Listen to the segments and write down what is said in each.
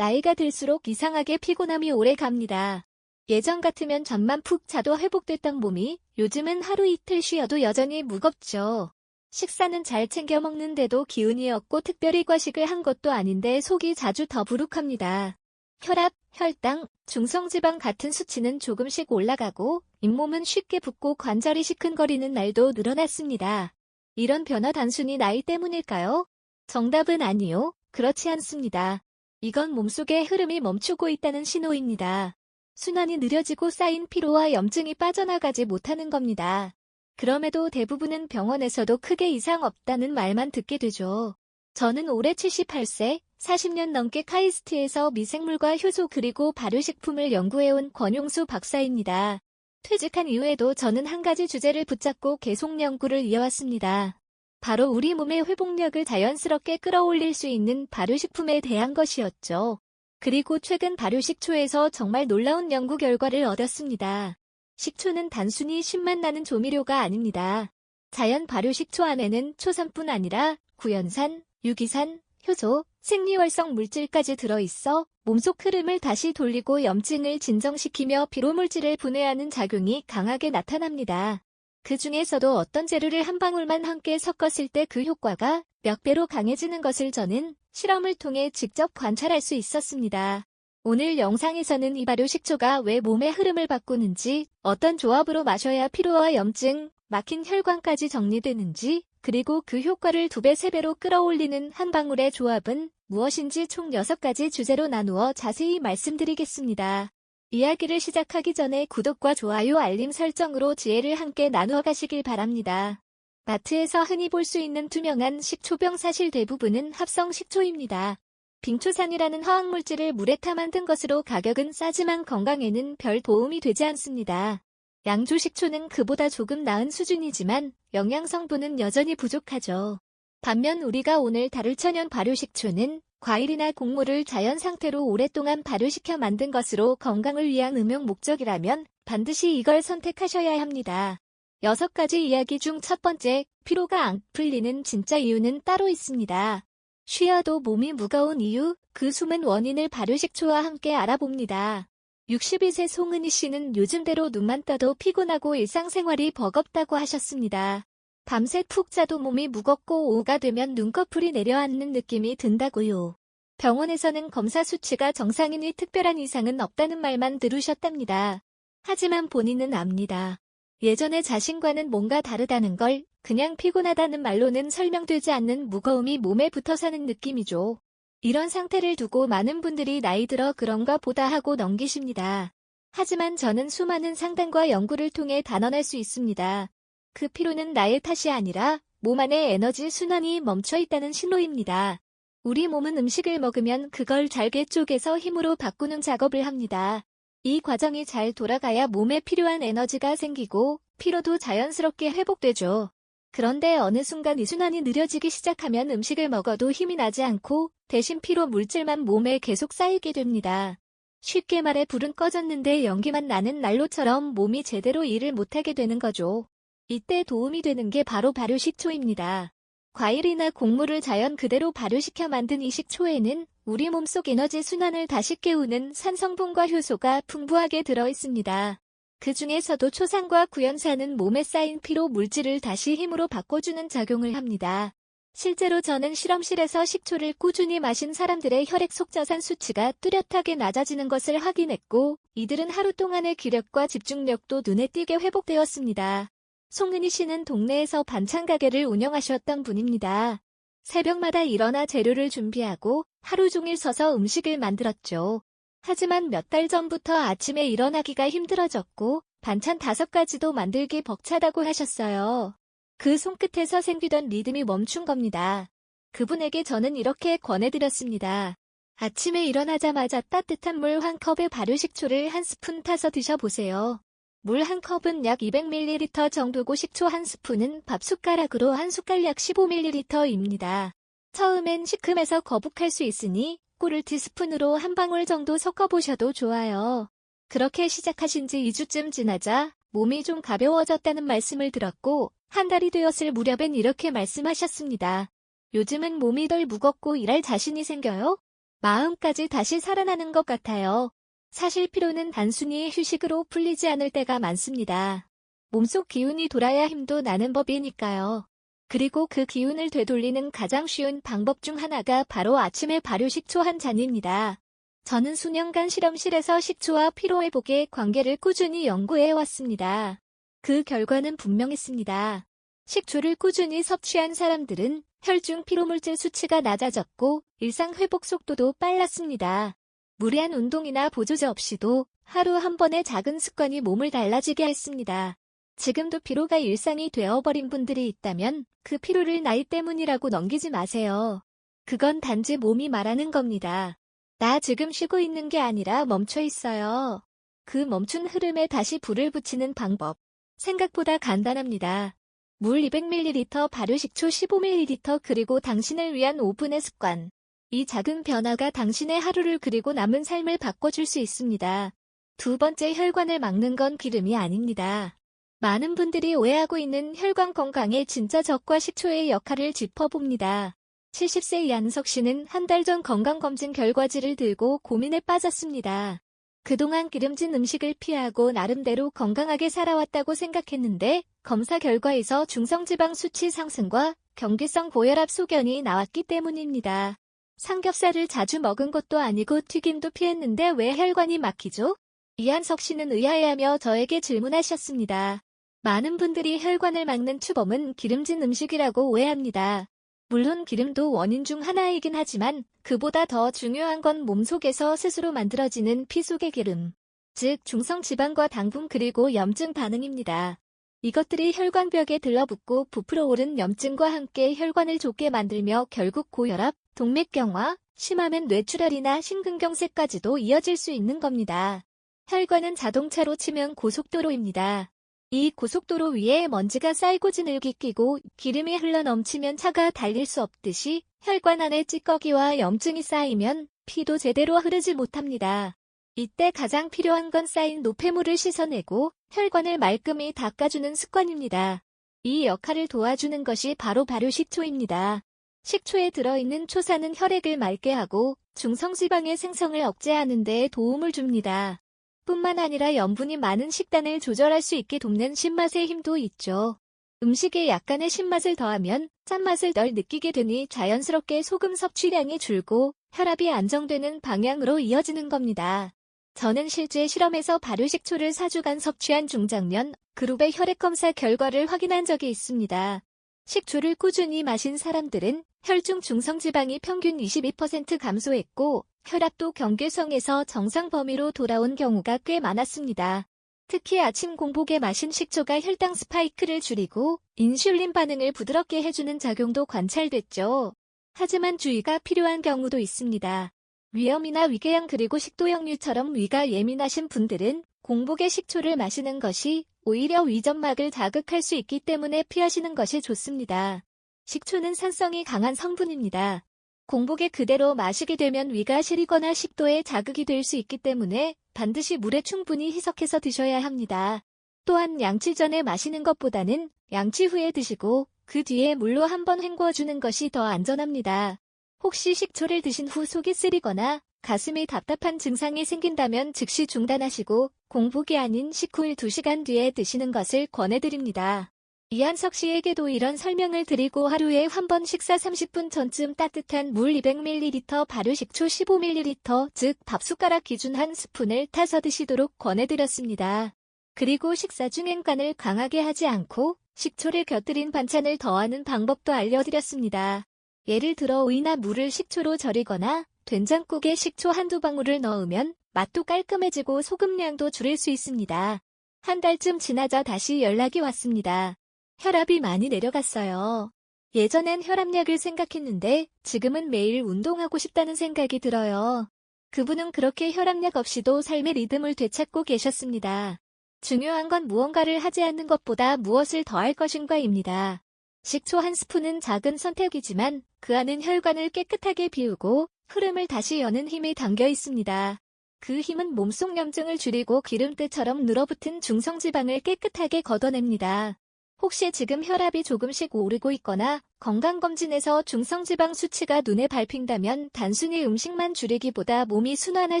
나이가 들수록 이상하게 피곤함이 오래 갑니다. 예전 같으면 잠만 푹 자도 회복됐던 몸이 요즘은 하루 이틀 쉬어도 여전히 무겁죠. 식사는 잘 챙겨 먹는데도 기운이 없고 특별히 과식을 한 것도 아닌데 속이 자주 더부룩합니다. 혈압, 혈당, 중성지방 같은 수치는 조금씩 올라가고 잇몸은 쉽게 붓고 관절이 시큰거리는 날도 늘어났습니다. 이런 변화 단순히 나이 때문일까요? 정답은 아니요. 그렇지 않습니다. 이건 몸속의 흐름이 멈추고 있다는 신호입니다. 순환이 느려지고 쌓인 피로와 염증이 빠져나가지 못하는 겁니다. 그럼에도 대부분은 병원에서도 크게 이상 없다는 말만 듣게 되죠. 저는 올해 78세, 40년 넘게 카이스트에서 미생물과 효소 그리고 발효식품을 연구해온 권용수 박사입니다. 퇴직한 이후에도 저는 한 가지 주제를 붙잡고 계속 연구를 이어왔습니다. 바로 우리 몸의 회복력을 자연스럽게 끌어올릴 수 있는 발효식품에 대한 것이었죠. 그리고 최근 발효식초에서 정말 놀라운 연구 결과를 얻었습니다. 식초는 단순히 신맛 나는 조미료가 아닙니다. 자연 발효식초 안에는 초산뿐 아니라 구연산, 유기산, 효소, 생리활성 물질까지 들어있어 몸속 흐름을 다시 돌리고 염증을 진정시키며 피로물질을 분해하는 작용이 강하게 나타납니다. 그 중에서도 어떤 재료를 한 방울만 함께 섞었을 때 그 효과가 몇 배로 강해지는 것을 저는 실험을 통해 직접 관찰할 수 있었습니다. 오늘 영상에서는 이 발효식초가 왜 몸의 흐름을 바꾸는지, 어떤 조합으로 마셔야 피로와 염증, 막힌 혈관까지 정리되는지, 그리고 그 효과를 2배, 3배로 끌어올리는 한 방울의 조합은 무엇인지 총 6가지 주제로 나누어 자세히 말씀드리겠습니다. 이야기를 시작하기 전에 구독과 좋아요, 알림 설정으로 지혜를 함께 나누어 가시길 바랍니다. 마트에서 흔히 볼 수 있는 투명한 식초병 사실 대부분은 합성 식초입니다. 빙초산이라는 화학물질을 물에 타 만든 것으로 가격은 싸지만 건강에는 별 도움이 되지 않습니다. 양조식초는 그보다 조금 나은 수준이지만 영양 성분은 여전히 부족하죠. 반면 우리가 오늘 다룰 천연 발효식초는 과일이나 곡물을 자연 상태로 오랫동안 발효시켜 만든 것으로 건강을 위한 음용 목적이라면 반드시 이걸 선택하셔야 합니다. 6가지 이야기 중 첫 번째, 피로가 안 풀리는 진짜 이유는 따로 있습니다. 쉬어도 몸이 무거운 이유, 그 숨은 원인을 발효식초와 함께 알아봅니다. 62세 송은희 씨는 요즘대로 눈만 떠도 피곤하고 일상생활이 버겁다고 하셨습니다. 밤새 푹 자도 몸이 무겁고 오후가 되면 눈꺼풀이 내려앉는 느낌이 든다고요. 병원에서는 검사 수치가 정상이니 특별한 이상은 없다는 말만 들으셨답니다. 하지만 본인은 압니다. 예전에 자신과는 뭔가 다르다는 걸, 그냥 피곤하다는 말로는 설명되지 않는 무거움이 몸에 붙어 사는 느낌이죠. 이런 상태를 두고 많은 분들이 나이 들어 그런가 보다 하고 넘기십니다. 하지만 저는 수많은 상담과 연구를 통해 단언할 수 있습니다. 그 피로는 나의 탓이 아니라 몸 안의 에너지 순환이 멈춰 있다는 신호입니다. 우리 몸은 음식을 먹으면 그걸 잘게 쪼개서 힘으로 바꾸는 작업을 합니다. 이 과정이 잘 돌아가야 몸에 필요한 에너지가 생기고 피로도 자연스럽게 회복되죠. 그런데 어느 순간 이 순환이 느려지기 시작하면 음식을 먹어도 힘이 나지 않고 대신 피로 물질만 몸에 계속 쌓이게 됩니다. 쉽게 말해 불은 꺼졌는데 연기만 나는 난로처럼 몸이 제대로 일을 못하게 되는 거죠. 이때 도움이 되는 게 바로 발효식초입니다. 과일이나 곡물을 자연 그대로 발효시켜 만든 이 식초에는 우리 몸속 에너지 순환을 다시 깨우는 산성분과 효소가 풍부하게 들어있습니다. 그 중에서도 초산과 구연산은 몸에 쌓인 피로 물질을 다시 힘으로 바꿔주는 작용을 합니다. 실제로 저는 실험실에서 식초를 꾸준히 마신 사람들의 혈액 속 저산 수치가 뚜렷하게 낮아지는 것을 확인했고, 이들은 하루 동안의 기력과 집중력도 눈에 띄게 회복되었습니다. 송은희 씨는 동네에서 반찬 가게를 운영하셨던 분입니다. 새벽마다 일어나 재료를 준비하고 하루 종일 서서 음식을 만들었죠. 하지만 몇 달 전부터 아침에 일어나기가 힘들어졌고 반찬 5가지도 만들기 벅차다고 하셨어요. 그 손끝에서 생기던 리듬이 멈춘 겁니다. 그분에게 저는 이렇게 권해드렸습니다. 아침에 일어나자마자 따뜻한 물 1컵에 발효식초를 1스푼 타서 드셔보세요. 물 1컵은 약 200ml 정도고 식초 1스푼은 밥숟가락으로 1숟갈 약 15ml입니다. 처음엔 시큼해서 거북할 수 있으니 꿀을 티스푼으로 한 방울 정도 섞어보셔도 좋아요. 그렇게 시작하신 지 2주쯤 지나자 몸이 좀 가벼워졌다는 말씀을 들었고 한 달이 되었을 무렵엔 이렇게 말씀하셨습니다. 요즘은 몸이 덜 무겁고 일할 자신이 생겨요? 마음까지 다시 살아나는 것 같아요. 사실 피로는 단순히 휴식으로 풀리지 않을 때가 많습니다. 몸속 기운이 돌아야 힘도 나는 법이니까요. 그리고 그 기운을 되돌리는 가장 쉬운 방법 중 하나가 바로 아침에 발효 식초 한 잔입니다. 저는 수년간 실험실에서 식초와 피로회복의 관계를 꾸준히 연구해 왔습니다. 그 결과는 분명했습니다. 식초를 꾸준히 섭취한 사람들은 혈중 피로물질 수치가 낮아졌고 일상 회복 속도도 빨랐습니다. 무리한 운동이나 보조제 없이도 하루 한 번의 작은 습관이 몸을 달라지게 했습니다. 지금도 피로가 일상이 되어버린 분들이 있다면 그 피로를 나이 때문이라고 넘기지 마세요. 그건 단지 몸이 말하는 겁니다. 나 지금 쉬고 있는 게 아니라 멈춰 있어요. 그 멈춘 흐름에 다시 불을 붙이는 방법. 생각보다 간단합니다. 물 200ml, 발효식초 15ml 그리고 당신을 위한 5분의 습관. 이 작은 변화가 당신의 하루를 그리고 남은 삶을 바꿔줄 수 있습니다. 두 번째, 혈관을 막는 건 기름이 아닙니다. 많은 분들이 오해하고 있는 혈관 건강의 진짜 적과 식초의 역할을 짚어봅니다. 70세 이한석 씨는 한 달 전 건강검진 결과지를 들고 고민에 빠졌습니다. 그동안 기름진 음식을 피하고 나름대로 건강하게 살아왔다고 생각했는데 검사 결과에서 중성지방 수치 상승과 경계성 고혈압 소견이 나왔기 때문입니다. 삼겹살을 자주 먹은 것도 아니고 튀김도 피했는데 왜 혈관이 막히죠? 이한석 씨는 의아해하며 저에게 질문하셨습니다. 많은 분들이 혈관을 막는 추범은 기름진 음식이라고 오해합니다. 물론 기름도 원인 중 하나이긴 하지만 그보다 더 중요한 건 몸속에서 스스로 만들어지는 피 속의 기름, 즉 중성지방과 당분 그리고 염증 반응입니다. 이것들이 혈관벽에 들러붙고 부풀어 오른 염증과 함께 혈관을 좁게 만들며 결국 고혈압, 동맥경화, 심하면 뇌출혈이나 심근경색까지도 이어질 수 있는 겁니다. 혈관은 자동차로 치면 고속도로입니다. 이 고속도로 위에 먼지가 쌓이고 진흙이 끼고 기름이 흘러넘치면 차가 달릴 수 없듯이 혈관 안에 찌꺼기와 염증이 쌓이면 피도 제대로 흐르지 못합니다. 이때 가장 필요한 건 쌓인 노폐물을 씻어내고 혈관을 말끔히 닦아주는 습관입니다. 이 역할을 도와주는 것이 바로 발효식초입니다. 식초에 들어있는 초산은 혈액을 맑게 하고 중성지방의 생성을 억제하는 데 도움을 줍니다. 뿐만 아니라 염분이 많은 식단을 조절할 수 있게 돕는 신맛의 힘도 있죠. 음식에 약간의 신맛을 더하면 짠맛을 덜 느끼게 되니 자연스럽게 소금 섭취량이 줄고 혈압이 안정되는 방향으로 이어지는 겁니다. 저는 실제 실험에서 발효식초를 4주간 섭취한 중장년 그룹의 혈액검사 결과를 확인한 적이 있습니다. 식초를 꾸준히 마신 사람들은 혈중 중성지방이 평균 22% 감소했고 혈압도 경계성에서 정상 범위로 돌아온 경우가 꽤 많았습니다. 특히 아침 공복에 마신 식초가 혈당 스파이크를 줄이고 인슐린 반응을 부드럽게 해주는 작용도 관찰됐죠. 하지만 주의가 필요한 경우도 있습니다. 위염이나 위궤양 그리고 식도역류처럼 위가 예민하신 분들은 공복에 식초를 마시는 것이 오히려 위점막을 자극할 수 있기 때문에 피하시는 것이 좋습니다. 식초는 산성이 강한 성분입니다. 공복에 그대로 마시게 되면 위가 시리거나 식도에 자극이 될 수 있기 때문에 반드시 물에 충분히 희석해서 드셔야 합니다. 또한 양치 전에 마시는 것보다는 양치 후에 드시고 그 뒤에 물로 한번 헹궈주는 것이 더 안전합니다. 혹시 식초를 드신 후 속이 쓰리거나 가슴이 답답한 증상이 생긴다면 즉시 중단하시고 공복이 아닌 식후 2시간 뒤에 드시는 것을 권해드립니다. 이한석 씨에게도 이런 설명을 드리고 하루에 한 번 식사 30분 전쯤 따뜻한 물 200ml, 발효식초 15ml, 즉 밥숟가락 기준 한 스푼을 타서 드시도록 권해드렸습니다. 그리고 식사 중엔 간을 강하게 하지 않고 식초를 곁들인 반찬을 더하는 방법도 알려드렸습니다. 예를 들어 오이나 물을 식초로 절이거나 된장국에 식초 한두 방울을 넣으면 맛도 깔끔해지고 소금량도 줄일 수 있습니다. 한 달쯤 지나자 다시 연락이 왔습니다. 혈압이 많이 내려갔어요. 예전엔 혈압약을 생각했는데 지금은 매일 운동하고 싶다는 생각이 들어요. 그분은 그렇게 혈압약 없이도 삶의 리듬을 되찾고 계셨습니다. 중요한 건 무언가를 하지 않는 것보다 무엇을 더할 것인가입니다. 식초 한 스푼은 작은 선택이지만 그 안은 혈관을 깨끗하게 비우고 흐름을 다시 여는 힘이 담겨 있습니다. 그 힘은 몸속 염증을 줄이고 기름때처럼 늘어붙은 중성지방을 깨끗하게 걷어냅니다. 혹시 지금 혈압이 조금씩 오르고 있거나 건강검진에서 중성지방 수치가 눈에 밟힌다면 단순히 음식만 줄이기보다 몸이 순환할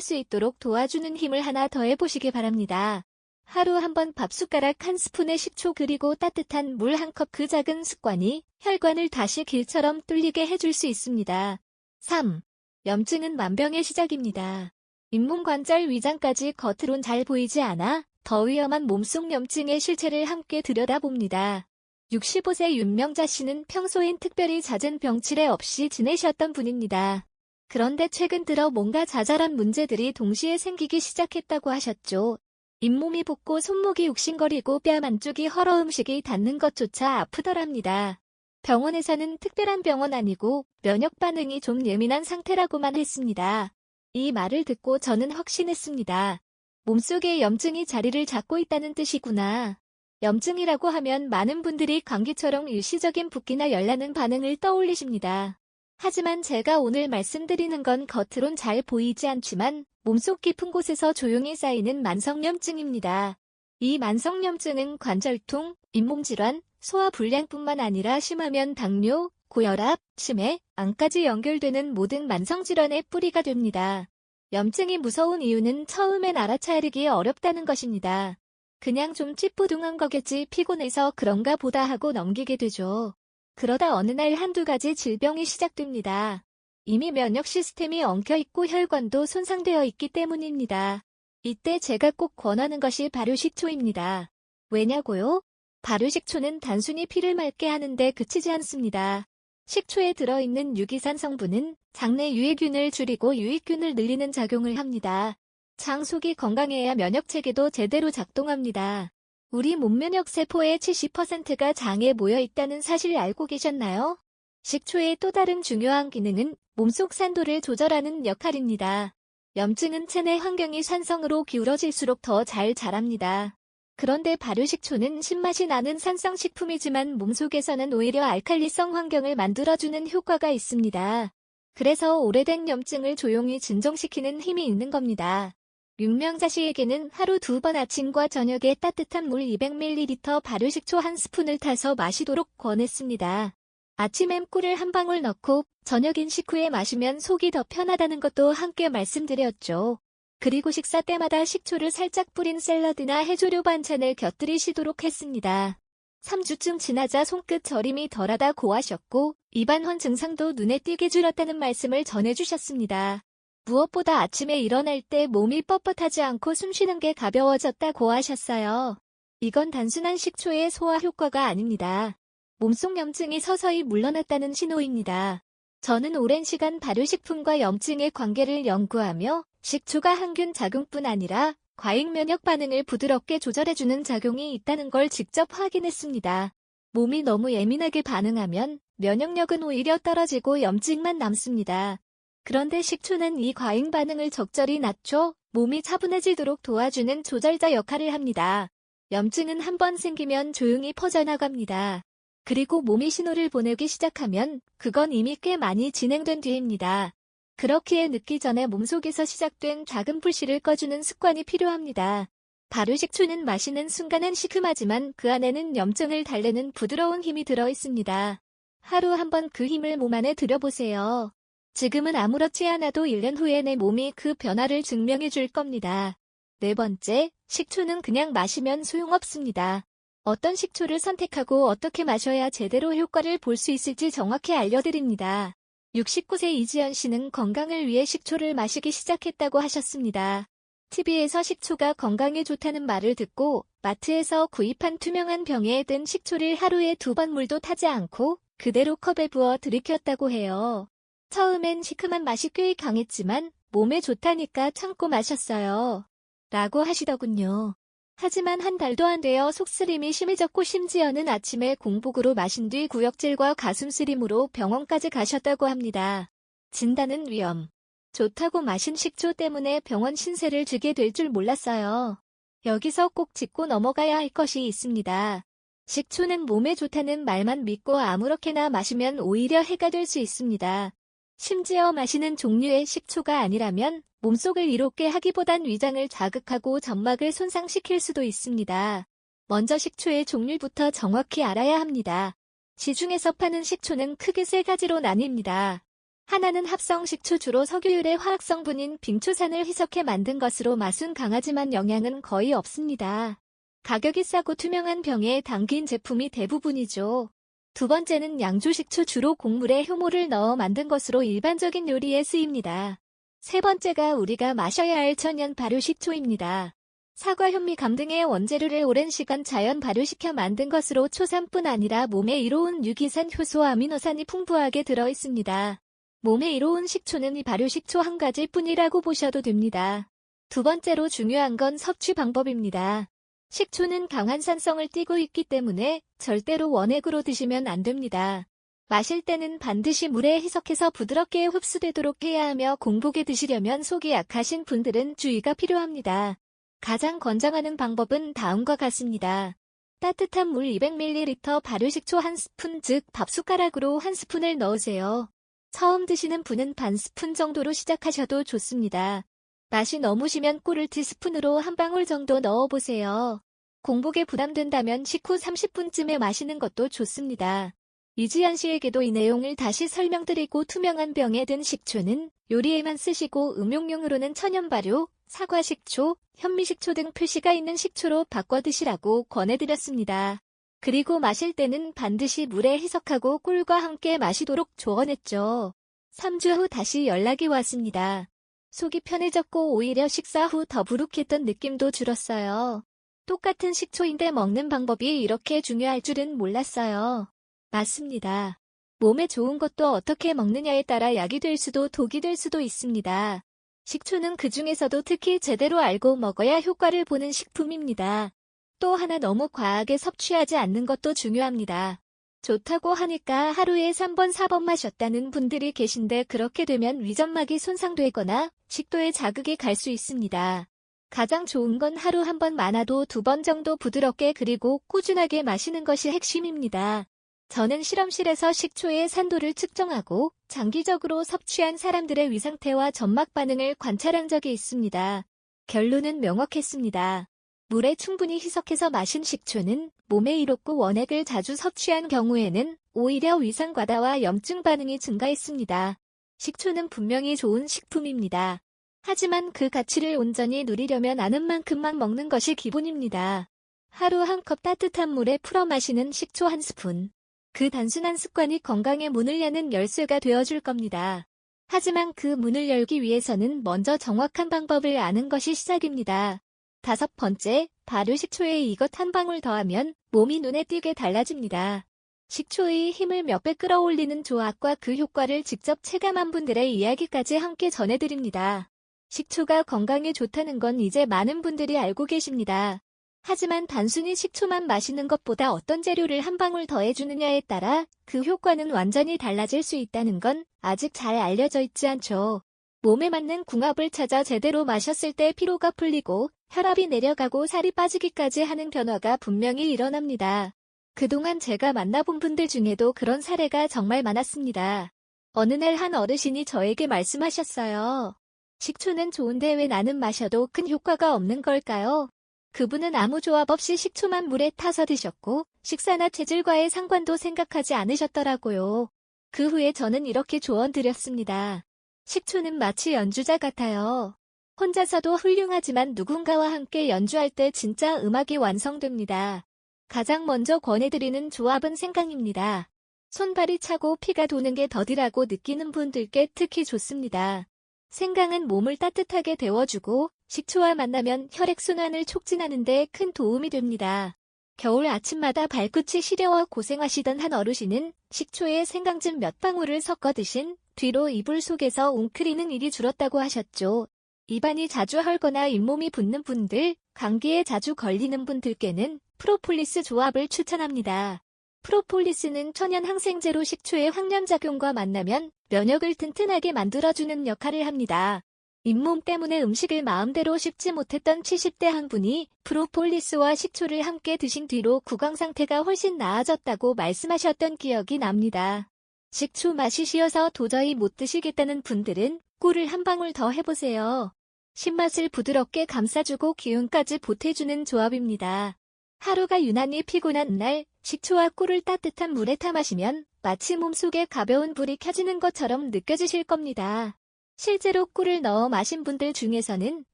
수 있도록 도와주는 힘을 하나 더 해보시기 바랍니다. 하루 한 번 밥숟가락 한 스푼의 식초 그리고 따뜻한 물 한 컵 그 작은 습관이 혈관을 다시 길처럼 뚫리게 해줄 수 있습니다. 3. 염증은 만병의 시작입니다. 잇몸 관절 위장까지 겉으론 잘 보이지 않아 더 위험한 몸속 염증의 실체를 함께 들여다봅니다. 65세 윤명자 씨는 평소엔 특별히 잦은 병치레 없이 지내셨던 분입니다. 그런데 최근 들어 뭔가 자잘한 문제들이 동시에 생기기 시작했다고 하셨죠. 잇몸이 붓고 손목이 욱신거리고 뺨 안쪽이 헐어 음식이 닿는 것조차 아프더랍니다. 병원에서는 특별한 병은 아니고 면역 반응이 좀 예민한 상태라고만 했습니다. 이 말을 듣고 저는 확신했습니다. 몸속에 염증이 자리를 잡고 있다는 뜻이구나. 염증이라고 하면 많은 분들이 감기처럼 일시적인 붓기나 열나는 반응을 떠올리십니다. 하지만 제가 오늘 말씀드리는 건 겉으론 잘 보이지 않지만 몸속 깊은 곳에서 조용히 쌓이는 만성염증입니다. 이 만성염증은 관절통, 잇몸질환, 소화불량뿐만 아니라 심하면 당뇨, 고혈압, 치매, 암까지 연결되는 모든 만성질환의 뿌리가 됩니다. 염증이 무서운 이유는 처음엔 알아차리기 어렵다는 것입니다. 그냥 좀 찌뿌둥한 거겠지 피곤해서 그런가 보다 하고 넘기게 되죠. 그러다 어느 날 한두 가지 질병이 시작됩니다. 이미 면역 시스템이 엉켜있고 혈관도 손상되어 있기 때문입니다. 이때 제가 꼭 권하는 것이 발효식초입니다. 왜냐고요? 발효식초는 단순히 피를 맑게 하는데 그치지 않습니다. 식초에 들어있는 유기산 성분은 장내 유해균을 줄이고 유익균을 늘리는 작용을 합니다. 장 속이 건강해야 면역체계도 제대로 작동합니다. 우리 몸 면역세포의 70%가 장에 모여 있다는 사실 알고 계셨나요? 식초의 또 다른 중요한 기능은 몸속 산도를 조절하는 역할입니다. 염증은 체내 환경이 산성으로 기울어질수록 더 잘 자랍니다. 그런데 발효식초는 신맛이 나는 산성식품이지만 몸속에서는 오히려 알칼리성 환경을 만들어주는 효과가 있습니다. 그래서 오래된 염증을 조용히 진정시키는 힘이 있는 겁니다. 윤명자 씨에게는 하루 2번 아침과 저녁에 따뜻한 물 200ml 발효식초 한 스푼을 타서 마시도록 권했습니다. 아침엔 꿀을 한 방울 넣고 저녁엔 식후에 마시면 속이 더 편하다는 것도 함께 말씀드렸죠. 그리고 식사 때마다 식초를 살짝 뿌린 샐러드나 해조류 반찬을 곁들이시도록 했습니다. 3주쯤 지나자 손끝 저림이 덜하다 고하셨고 입안환 증상도 눈에 띄게 줄었다는 말씀을 전해주셨습니다. 무엇보다 아침에 일어날 때 몸이 뻣뻣하지 않고 숨쉬는 게 가벼워졌다고 하셨어요. 이건 단순한 식초의 소화 효과가 아닙니다. 몸속 염증이 서서히 물러났다는 신호입니다. 저는 오랜 시간 발효식품과 염증의 관계를 연구하며 식초가 항균 작용뿐 아니라 과잉 면역 반응을 부드럽게 조절해주는 작용이 있다는 걸 직접 확인했습니다. 몸이 너무 예민하게 반응하면 면역력은 오히려 떨어지고 염증만 남습니다. 그런데 식초는 이 과잉 반응을 적절히 낮춰 몸이 차분해지도록 도와주는 조절자 역할을 합니다. 염증은 한번 생기면 조용히 퍼져나갑니다. 그리고 몸이 신호를 보내기 시작하면 그건 이미 꽤 많이 진행된 뒤입니다. 그렇기에 늦기 전에 몸속에서 시작된 작은 불씨를 꺼주는 습관이 필요합니다. 발효식초는 마시는 순간은 시큼하지만 그 안에는 염증을 달래는 부드러운 힘이 들어있습니다. 하루 한번 그 힘을 몸 안에 들여보세요. 지금은 아무렇지 않아도 1년 후에 내 몸이 그 변화를 증명해 줄 겁니다. 4번째, 식초는 그냥 마시면 소용없습니다. 어떤 식초를 선택하고 어떻게 마셔야 제대로 효과를 볼 수 있을지 정확히 알려드립니다. 69세 이지연 씨는 건강을 위해 식초를 마시기 시작했다고 하셨습니다. TV에서 식초가 건강에 좋다는 말을 듣고 마트에서 구입한 투명한 병에 든 식초를 하루에 2번 물도 타지 않고 그대로 컵에 부어 들이켰다고 해요. 처음엔 시큼한 맛이 꽤 강했지만 몸에 좋다니까 참고 마셨어요. 라고 하시더군요. 하지만 한 달도 안 되어 속쓰림이 심해졌고 심지어는 아침에 공복으로 마신 뒤 구역질과 가슴쓰림으로 병원까지 가셨다고 합니다. 진단은 위험. 좋다고 마신 식초 때문에 병원 신세를 지게 될 줄 몰랐어요. 여기서 꼭 짚고 넘어가야 할 것이 있습니다. 식초는 몸에 좋다는 말만 믿고 아무렇게나 마시면 오히려 해가 될 수 있습니다. 심지어 마시는 종류의 식초가 아니라면 몸속을 이롭게 하기보단 위장을 자극하고 점막을 손상시킬 수도 있습니다. 먼저 식초의 종류부터 정확히 알아야 합니다. 시중에서 파는 식초는 크게 세 가지로 나뉩니다. 하나는 합성 식초, 주로 석유율의 화학성분인 빙초산을 희석해 만든 것으로 맛은 강하지만 영양은 거의 없습니다. 가격이 싸고 투명한 병에 담긴 제품이 대부분이죠. 두 번째는 양조식초, 주로 곡물에 효모를 넣어 만든 것으로 일반적인 요리에 쓰입니다. 세 번째가 우리가 마셔야 할 천연 발효식초입니다. 사과, 현미감 등의 원재료를 오랜 시간 자연 발효시켜 만든 것으로 초산뿐 아니라 몸에 이로운 유기산, 효소, 아미노산이 풍부하게 들어있습니다. 몸에 이로운 식초는 이 발효식초 한 가지뿐이라고 보셔도 됩니다. 두 번째로 중요한 건 섭취 방법입니다. 식초는 강한 산성을 띠고 있기 때문에 절대로 원액으로 드시면 안 됩니다. 마실 때는 반드시 물에 희석해서 부드럽게 흡수되도록 해야 하며 공복에 드시려면 속이 약하신 분들은 주의가 필요합니다. 가장 권장하는 방법은 다음과 같습니다. 따뜻한 물 200ml, 발효식초 1스푼, 즉 밥숟가락으로 1스푼을 넣으세요. 처음 드시는 분은 반 스푼 정도로 시작하셔도 좋습니다. 맛이 너무 시면 꿀을 티스푼으로 한 방울 정도 넣어보세요. 공복에 부담된다면 식후 30분쯤에 마시는 것도 좋습니다. 이지연 씨에게도 이 내용을 다시 설명드리고, 투명한 병에 든 식초는 요리에만 쓰시고 음용용으로는 천연 발효, 사과식초, 현미식초 등 표시가 있는 식초로 바꿔 드시라고 권해드렸습니다. 그리고 마실 때는 반드시 물에 희석하고 꿀과 함께 마시도록 조언했죠. 3주 후 다시 연락이 왔습니다. 속이 편해졌고 오히려 식사 후 더부룩했던 느낌도 줄었어요. 똑같은 식초인데 먹는 방법이 이렇게 중요할 줄은 몰랐어요. 맞습니다. 몸에 좋은 것도 어떻게 먹느냐에 따라 약이 될 수도 독이 될 수도 있습니다. 식초는 그 중에서도 특히 제대로 알고 먹어야 효과를 보는 식품입니다. 또 하나, 너무 과하게 섭취하지 않는 것도 중요합니다. 좋다고 하니까 하루에 3번, 4번 마셨다는 분들이 계신데 그렇게 되면 위점막이 손상되거나 식도에 자극이 갈 수 있습니다. 가장 좋은 건 하루 1번, 많아도 2번 정도 부드럽게 그리고 꾸준하게 마시는 것이 핵심입니다. 저는 실험실에서 식초의 산도를 측정하고 장기적으로 섭취한 사람들의 위상태와 점막 반응을 관찰한 적이 있습니다. 결론은 명확했습니다. 물에 충분히 희석해서 마신 식초는 몸에 이롭고 원액을 자주 섭취한 경우에는 오히려 위상과다와 염증 반응이 증가했습니다. 식초는 분명히 좋은 식품입니다. 하지만 그 가치를 온전히 누리려면 아는 만큼만 먹는 것이 기본입니다. 하루 1컵 따뜻한 물에 풀어 마시는 식초 1스푼. 그 단순한 습관이 건강의 문을 여는 열쇠가 되어줄 겁니다. 하지만 그 문을 열기 위해서는 먼저 정확한 방법을 아는 것이 시작입니다. 5번째, 발효식초에 이것 한 방울 더하면 몸이 눈에 띄게 달라집니다. 식초의 힘을 몇 배 끌어올리는 조합과 그 효과를 직접 체감한 분들의 이야기까지 함께 전해드립니다. 식초가 건강에 좋다는 건 이제 많은 분들이 알고 계십니다. 하지만 단순히 식초만 마시는 것보다 어떤 재료를 한 방울 더해주느냐에 따라 그 효과는 완전히 달라질 수 있다는 건 아직 잘 알려져 있지 않죠. 몸에 맞는 궁합을 찾아 제대로 마셨을 때 피로가 풀리고 혈압이 내려가고 살이 빠지기까지 하는 변화가 분명히 일어납니다. 그동안 제가 만나본 분들 중에도 그런 사례가 정말 많았습니다. 어느 날 한 어르신이 저에게 말씀하셨어요. 식초는 좋은데 왜 나는 마셔도 큰 효과가 없는 걸까요? 그분은 아무 조합 없이 식초만 물에 타서 드셨고 식사나 체질과의 상관도 생각하지 않으셨더라고요. 그 후에 저는 이렇게 조언 드렸습니다. 식초는 마치 연주자 같아요. 혼자서도 훌륭하지만 누군가와 함께 연주할 때 진짜 음악이 완성됩니다. 가장 먼저 권해드리는 조합은 생강입니다. 손발이 차고 피가 도는 게 더디라고 느끼는 분들께 특히 좋습니다. 생강은 몸을 따뜻하게 데워주고 식초와 만나면 혈액순환을 촉진하는 데 큰 도움이 됩니다. 겨울 아침마다 발끝이 시려워 고생하시던 한 어르신은 식초에 생강즙 몇 방울을 섞어 드신 뒤로 이불 속에서 웅크리는 일이 줄었다고 하셨죠. 입안이 자주 헐거나 잇몸이 붓는 분들, 감기에 자주 걸리는 분들께는 프로폴리스 조합을 추천합니다. 프로폴리스는 천연 항생제로 식초의 항염작용과 만나면 면역을 튼튼하게 만들어주는 역할을 합니다. 잇몸 때문에 음식을 마음대로 씹지 못했던 70대 한 분이 프로폴리스와 식초를 함께 드신 뒤로 구강 상태가 훨씬 나아졌다고 말씀하셨던 기억이 납니다. 식초 맛이 쉬어서 도저히 못 드시겠다는 분들은 꿀을 한 방울 더 해보세요. 신맛을 부드럽게 감싸주고 기운까지 보태주는 조합입니다. 하루가 유난히 피곤한 날, 식초와 꿀을 따뜻한 물에 타 마시면 마치 몸속에 가벼운 불이 켜지는 것처럼 느껴지실 겁니다. 실제로 꿀을 넣어 마신 분들 중에서는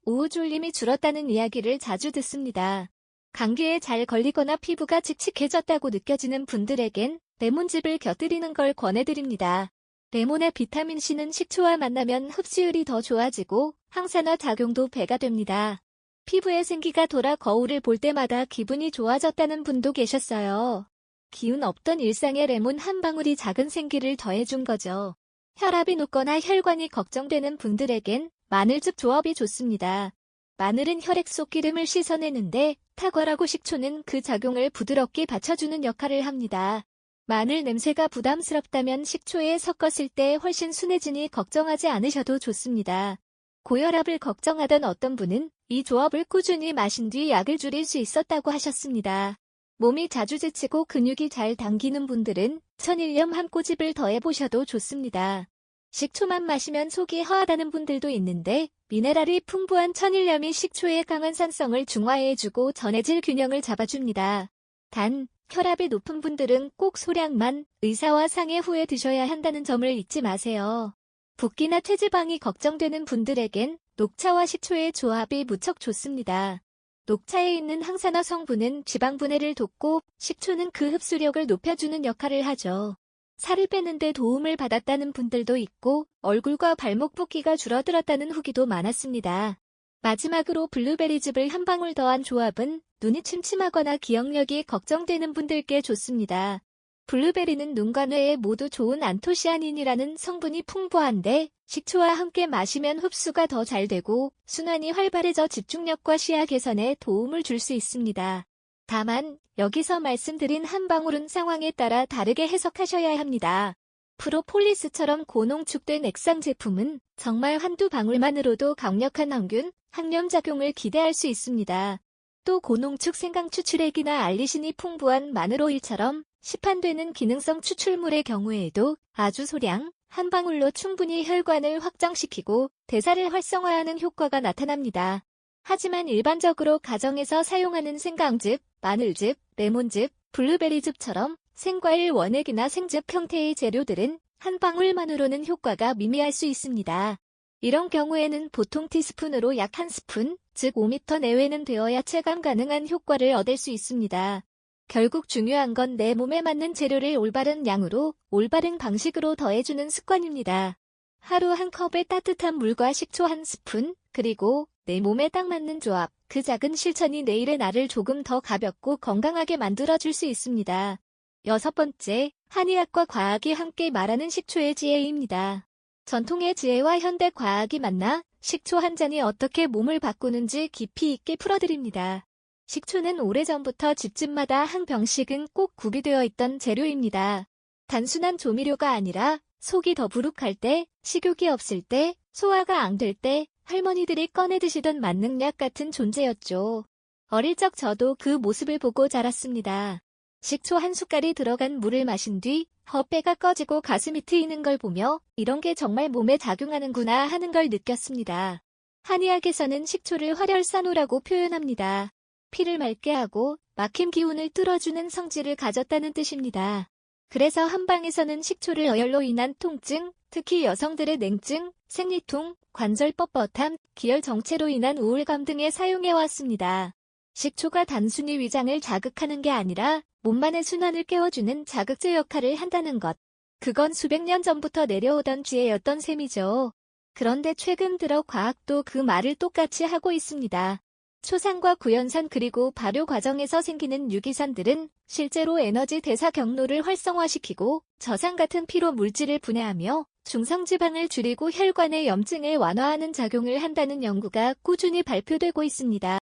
오후 졸림이 줄었다는 이야기를 자주 듣습니다. 감기에 잘 걸리거나 피부가 칙칙해졌다고 느껴지는 분들에겐 레몬즙을 곁들이는 걸 권해드립니다. 레몬의 비타민C는 식초와 만나면 흡수율이 더 좋아지고 항산화 작용도 배가 됩니다. 피부에 생기가 돌아 거울을 볼 때마다 기분이 좋아졌다는 분도 계셨어요. 기운 없던 일상에 레몬 한 방울이 작은 생기를 더해준 거죠. 혈압이 높거나 혈관이 걱정되는 분들에겐 마늘즙 조합이 좋습니다. 마늘은 혈액 속 기름을 씻어내는데 탁월하고 식초는 그 작용을 부드럽게 받쳐주는 역할을 합니다. 마늘 냄새가 부담스럽다면 식초에 섞었을 때 훨씬 순해지니 걱정하지 않으셔도 좋습니다. 고혈압을 걱정하던 어떤 분은 이 조합을 꾸준히 마신 뒤 약을 줄일 수 있었다고 하셨습니다. 몸이 자주 지치고 근육이 잘 당기는 분들은 천일염 한 꼬집을 더해보셔도 좋습니다. 식초만 마시면 속이 허하다는 분들도 있는데 미네랄이 풍부한 천일염이 식초의 강한 산성을 중화해주고 전해질 균형을 잡아줍니다. 단, 혈압이 높은 분들은 꼭 소량만 의사와 상의 후에 드셔야 한다는 점을 잊지 마세요. 붓기나 체지방이 걱정되는 분들에겐 녹차와 식초의 조합이 무척 좋습니다. 녹차에 있는 항산화 성분은 지방 분해를 돕고 식초는 그 흡수력을 높여주는 역할을 하죠. 살을 빼는 데 도움을 받았다는 분들도 있고 얼굴과 발목 붓기가 줄어들었다는 후기도 많았습니다. 마지막으로 블루베리즙을 한 방울 더한 조합은 눈이 침침하거나 기억력이 걱정되는 분들께 좋습니다. 블루베리는 눈과 뇌에 모두 좋은 안토시아닌이라는 성분이 풍부한데 식초와 함께 마시면 흡수가 더 잘 되고 순환이 활발해져 집중력과 시야 개선에 도움을 줄 수 있습니다. 다만 여기서 말씀드린 한 방울은 상황에 따라 다르게 해석하셔야 합니다. 프로폴리스처럼 고농축된 액상 제품은 정말 한두 방울만으로도 강력한 항균, 항염작용을 기대할 수 있습니다. 또 고농축 생강 추출액이나 알리신이 풍부한 마늘오일처럼 시판되는 기능성 추출물의 경우에도 아주 소량, 한 방울로 충분히 혈관을 확장시키고 대사를 활성화하는 효과가 나타납니다. 하지만 일반적으로 가정에서 사용하는 생강즙, 마늘즙, 레몬즙, 블루베리즙처럼 생과일 원액이나 생즙 형태의 재료들은 한 방울만으로는 효과가 미미할 수 있습니다. 이런 경우에는 보통 티스푼으로 약 한 스푼, 즉 5m 내외는 되어야 체감 가능한 효과를 얻을 수 있습니다. 결국 중요한 건 내 몸에 맞는 재료를 올바른 양으로, 올바른 방식으로 더해주는 습관입니다. 하루 한 컵에 따뜻한 물과 식초 한 스푼, 그리고 내 몸에 딱 맞는 조합, 그 작은 실천이 내일의 나를 조금 더 가볍고 건강하게 만들어줄 수 있습니다. 6번째, 한의학과 과학이 함께 말하는 식초의 지혜입니다. 전통의 지혜와 현대 과학이 만나 식초 한 잔이 어떻게 몸을 바꾸는지 깊이 있게 풀어드립니다. 식초는 오래전부터 집집마다 한 병씩은 꼭 구비되어 있던 재료입니다. 단순한 조미료가 아니라 속이 더부룩할 때, 식욕이 없을 때, 소화가 안 될 때 할머니들이 꺼내 드시던 만능약 같은 존재였죠. 어릴 적 저도 그 모습을 보고 자랐습니다. 식초 한 숟갈이 들어간 물을 마신 뒤 헛배가 꺼지고 가슴이 트이는 걸 보며 이런 게 정말 몸에 작용하는구나 하는 걸 느꼈습니다. 한의학에서는 식초를 활혈산호라고 표현합니다. 피를 맑게 하고 막힘 기운을 뚫어주는 성질을 가졌다는 뜻입니다. 그래서 한방에서는 식초를 어혈로 인한 통증, 특히 여성들의 냉증, 생리통, 관절 뻣뻣함, 기혈 정체로 인한 우울감 등에 사용해왔습니다. 식초가 단순히 위장을 자극하는 게 아니라 몸만의 순환을 깨워주는 자극제 역할을 한다는 것. 그건 수백 년 전부터 내려오던 지혜였던 셈이죠. 그런데 최근 들어 과학도 그 말을 똑같이 하고 있습니다. 초산과 구연산 그리고 발효 과정에서 생기는 유기산들은 실제로 에너지 대사 경로를 활성화시키고 저산 같은 피로 물질을 분해하며 중성지방을 줄이고 혈관의 염증을 완화하는 작용을 한다는 연구가 꾸준히 발표되고 있습니다.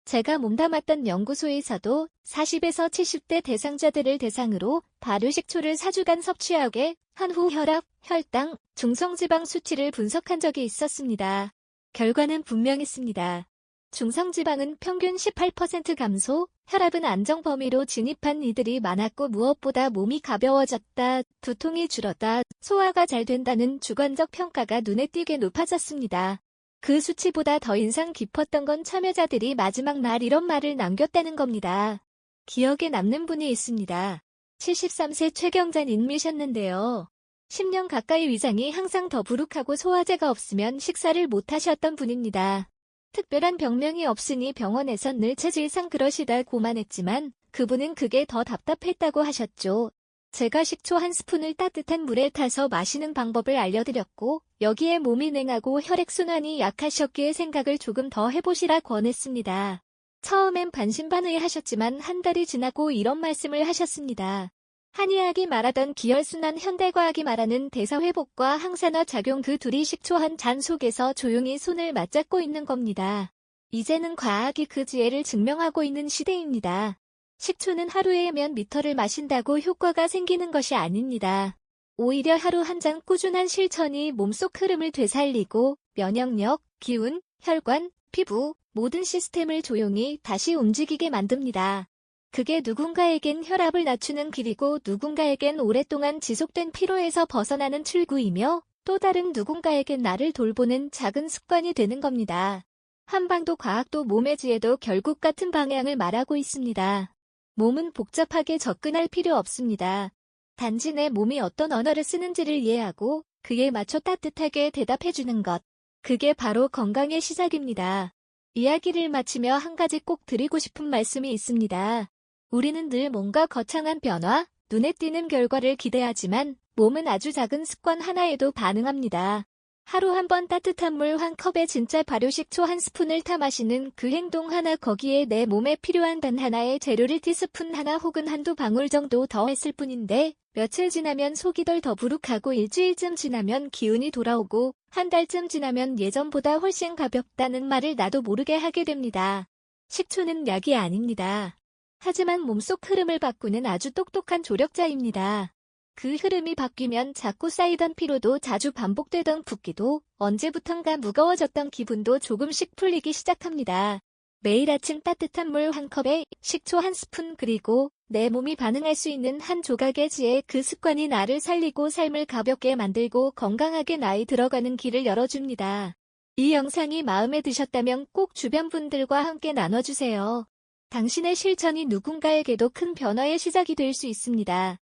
제가 몸담았던 연구소에서도 40에서 70대 대상자들을 대상으로 발효식초를 4주간 섭취하게 한 후 혈압, 혈당, 중성지방 수치를 분석한 적이 있었습니다. 결과는 분명했습니다. 중성지방은 평균 18% 감소, 혈압은 안정 범위로 진입한 이들이 많았고 무엇보다 몸이 가벼워졌다, 두통이 줄었다, 소화가 잘 된다는 주관적 평가가 눈에 띄게 높아졌습니다. 그 수치보다 더 인상 깊었던 건 참여자들이 마지막 날 이런 말을 남겼다는 겁니다. 기억에 남는 분이 있습니다. 73세 최경자님이셨는데요. 10년 가까이 위장이 항상 더부룩하고 소화제가 없으면 식사를 못 하셨던 분입니다. 특별한 병명이 없으니 병원에선 늘 체질상 그러시다고만 했지만 그분은 그게 더 답답했다고 하셨죠. 제가 식초 한 스푼을 따뜻한 물에 타서 마시는 방법을 알려드렸고 여기에 몸이 냉하고 혈액순환이 약하셨기에 생각을 조금 더 해보시라 권했습니다. 처음엔 반신반의하셨지만 한 달이 지나고 이런 말씀을 하셨습니다. 한의학이 말하던 기혈순환, 현대과학이 말하는 대사회복과 항산화 작용, 그 둘이 식초 한 잔 속에서 조용히 손을 맞잡고 있는 겁니다. 이제는 과학이 그 지혜를 증명하고 있는 시대입니다. 식초는 하루에 몇 리터를 마신다고 효과가 생기는 것이 아닙니다. 오히려 하루 한 잔 꾸준한 실천이 몸속 흐름을 되살리고 면역력, 기운, 혈관, 피부, 모든 시스템을 조용히 다시 움직이게 만듭니다. 그게 누군가에겐 혈압을 낮추는 길이고 누군가에겐 오랫동안 지속된 피로에서 벗어나는 출구이며 또 다른 누군가에겐 나를 돌보는 작은 습관이 되는 겁니다. 한방도 과학도 몸의 지혜도 결국 같은 방향을 말하고 있습니다. 몸은 복잡하게 접근할 필요 없습니다. 단지 내 몸이 어떤 언어를 쓰는지를 이해하고 그에 맞춰 따뜻하게 대답해주는 것. 그게 바로 건강의 시작입니다. 이야기를 마치며 한 가지 꼭 드리고 싶은 말씀이 있습니다. 우리는 늘 뭔가 거창한 변화, 눈에 띄는 결과를 기대하지만 몸은 아주 작은 습관 하나에도 반응합니다. 하루 한 번 따뜻한 물 한 컵에 진짜 발효식초 한 스푼을 타 마시는 그 행동 하나, 거기에 내 몸에 필요한 단 하나의 재료를 티스푼 하나 혹은 한두 방울 정도 더했을 뿐인데 며칠 지나면 속이 덜 더부룩하고 일주일쯤 지나면 기운이 돌아오고 한 달쯤 지나면 예전보다 훨씬 가볍다는 말을 나도 모르게 하게 됩니다. 식초는 약이 아닙니다. 하지만 몸속 흐름을 바꾸는 아주 똑똑한 조력자입니다. 그 흐름이 바뀌면 자꾸 쌓이던 피로도, 자주 반복되던 붓기도, 언제부턴가 무거워졌던 기분도 조금씩 풀리기 시작합니다. 매일 아침 따뜻한 물 한 컵에 식초 한 스푼, 그리고 내 몸이 반응할 수 있는 한 조각의 지혜, 그 습관이 나를 살리고 삶을 가볍게 만들고 건강하게 나이 들어가는 길을 열어줍니다. 이 영상이 마음에 드셨다면 꼭 주변 분들과 함께 나눠주세요. 당신의 실천이 누군가에게도 큰 변화의 시작이 될 수 있습니다.